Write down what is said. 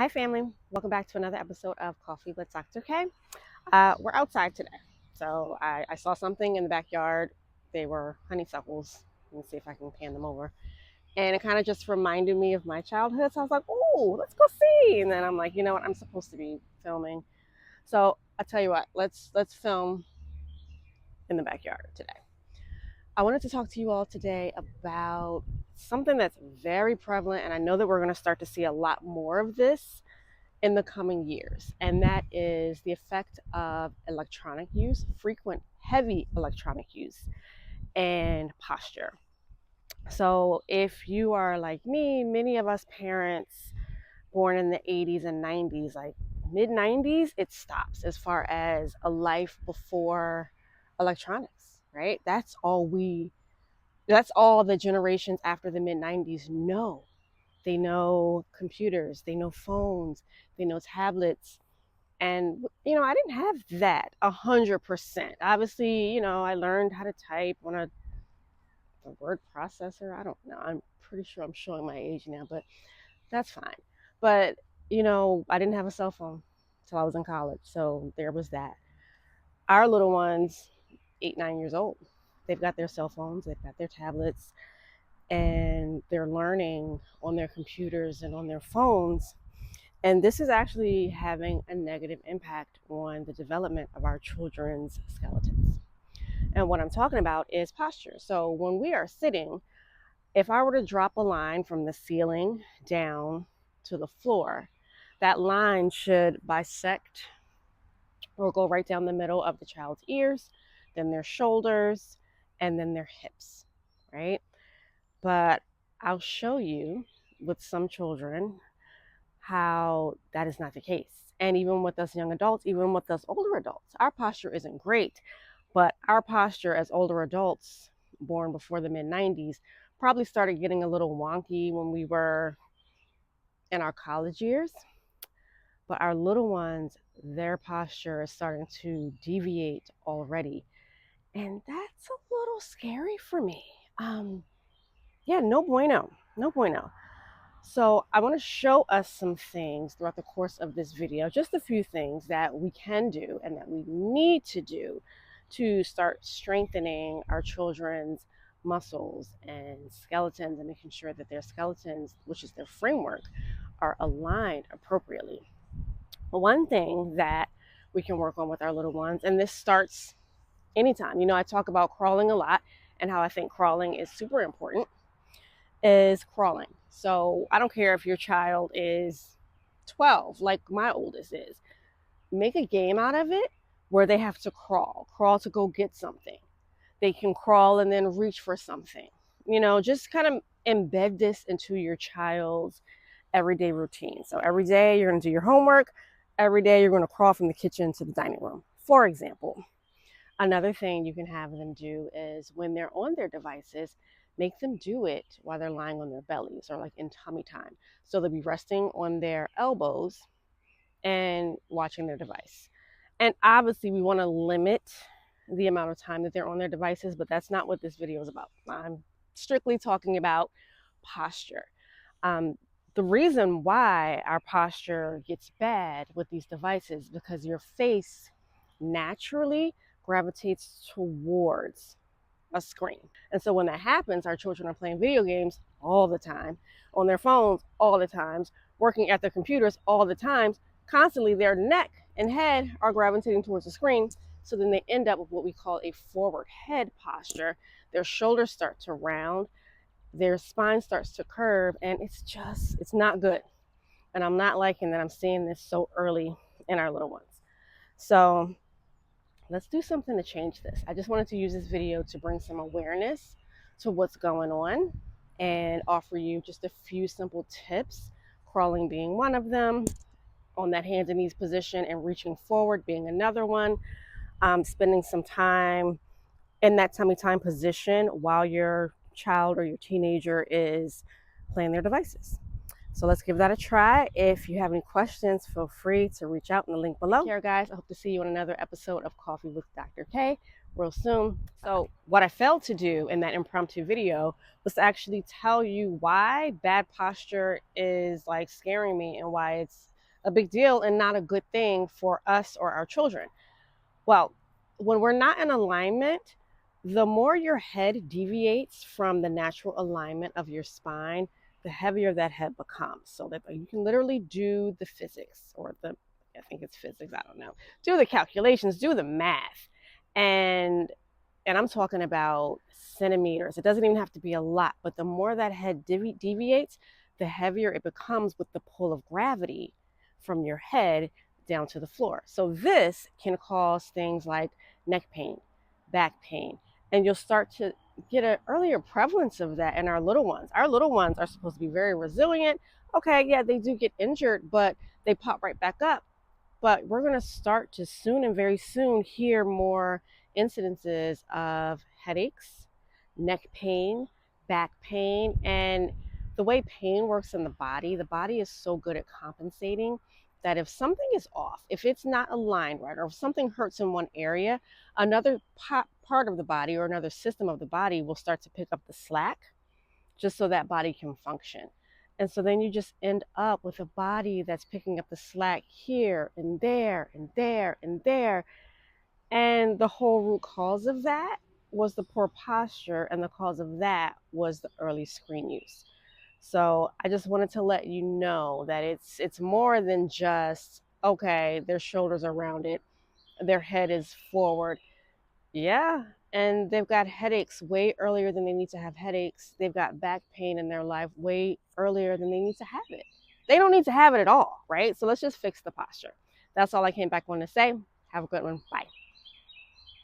Hi family, welcome back to another episode of Coffee with Dr. K. We're outside today. So I saw something in the backyard. They were honeysuckles. Let me see if I can pan them over. And it kind of just reminded me of my childhood. So I was like, oh, let's go see. And then I'm like, you know what, I'm supposed to be filming. So I'll tell you what, let's film in the backyard today. I wanted to talk to you all today about something that's very prevalent, and I know that we're going to start to see a lot more of this in the coming years, and that is the effect of electronic use, frequent heavy electronic use, and posture. So if you are like me, many of us parents born in the 80s and 90s, like mid 90s, it stops as far as a life before electronics, right? That's all the generations after the mid 90s know. They know computers, they know phones, they know tablets. And, I didn't have that 100%. Obviously, I learned how to type on a word processor. I don't know. I'm pretty sure I'm showing my age now, but that's fine. But, I didn't have a cell phone until I was in college. So there was that. Our little ones, 8, 9 years old, they've got their cell phones, they've got their tablets, and they're learning on their computers and on their phones. And this is actually having a negative impact on the development of our children's skeletons. And what I'm talking about is posture. So when we are sitting, if I were to drop a line from the ceiling down to the floor, that line should bisect or go right down the middle of the child's ears, then their shoulders, and then their hips, right? But I'll show you with some children how that is not the case. And even with us young adults, even with us older adults, our posture isn't great. But our posture as older adults born before the mid 90s probably started getting a little wonky when we were in our college years. But our little ones, their posture is starting to deviate already. And that's a little scary for me. Yeah, no bueno, no bueno. So I want to show us some things throughout the course of this video, just a few things that we can do and that we need to do to start strengthening our children's muscles and skeletons and making sure that their skeletons, which is their framework, are aligned appropriately. One thing that we can work on with our little ones, and this starts anytime, I talk about crawling a lot and how I think crawling is super important, is crawling. So I don't care if your child is 12, like my oldest is, make a game out of it where they have to crawl to go get something. They can crawl and then reach for something. Just kind of embed this into your child's everyday routine. So every day you're going to do your homework. Every day you're going to crawl from the kitchen to the dining room, for example. Another thing you can have them do is when they're on their devices, make them do it while they're lying on their bellies or like in tummy time. So they'll be resting on their elbows and watching their device. And obviously, we want to limit the amount of time that they're on their devices, but that's not what this video is about. I'm strictly talking about posture. Um, the reason why our posture gets bad with these devices is because your face naturally gravitates towards a screen. And so when that happens, our children are playing video games all the time, on their phones all the times, working at their computers all the times, constantly their neck and head are gravitating towards the screen. So then they end up with what we call a forward head posture. Their shoulders start to round, their spine starts to curve, and it's not good. And I'm not liking that I'm seeing this so early in our little ones. So let's do something to change this. I just wanted to use this video to bring some awareness to what's going on and offer you just a few simple tips, crawling being one of them, on that hands and knees position and reaching forward being another one, spending some time in that tummy time position while your child or your teenager is playing their devices. So let's give that a try. If you have any questions, feel free to reach out in the link below. Take care, guys. I hope to see you in another episode of Coffee with Dr. K. real soon. So what I failed to do in that impromptu video was to actually tell you why bad posture is like scaring me and why it's a big deal and not a good thing for us or our children. Well, when we're not in alignment, the more your head deviates from the natural alignment of your spine, the heavier that head becomes. So that you can literally do the physics or the, I think it's physics, I don't know, do the calculations, do the math. And I'm talking about centimeters. It doesn't even have to be a lot, but the more that head deviates, the heavier it becomes with the pull of gravity from your head down to the floor. So this can cause things like neck pain, back pain, and you'll start to get an earlier prevalence of that in our little ones. Our little ones are supposed to be very resilient. Okay, yeah, they do get injured, but they pop right back up. But we're going to start to soon and very soon hear more incidences of headaches, neck pain, back pain, and the way pain works in the body is so good at compensating that if something is off, if it's not aligned right, or if something hurts in one area, another part of the body or another system of the body will start to pick up the slack just so that body can function. And so then you just end up with a body that's picking up the slack here and there and there and there. And the whole root cause of that was the poor posture, and the cause of that was the early screen use. So I just wanted to let you know that it's more than just, okay, their shoulders are rounded, their head is forward. Yeah. And they've got headaches way earlier than they need to have headaches. They've got back pain in their life way earlier than they need to have it. They don't need to have it at all, right? So let's just fix the posture. That's all I came back wanting to say. Have a good one. Bye.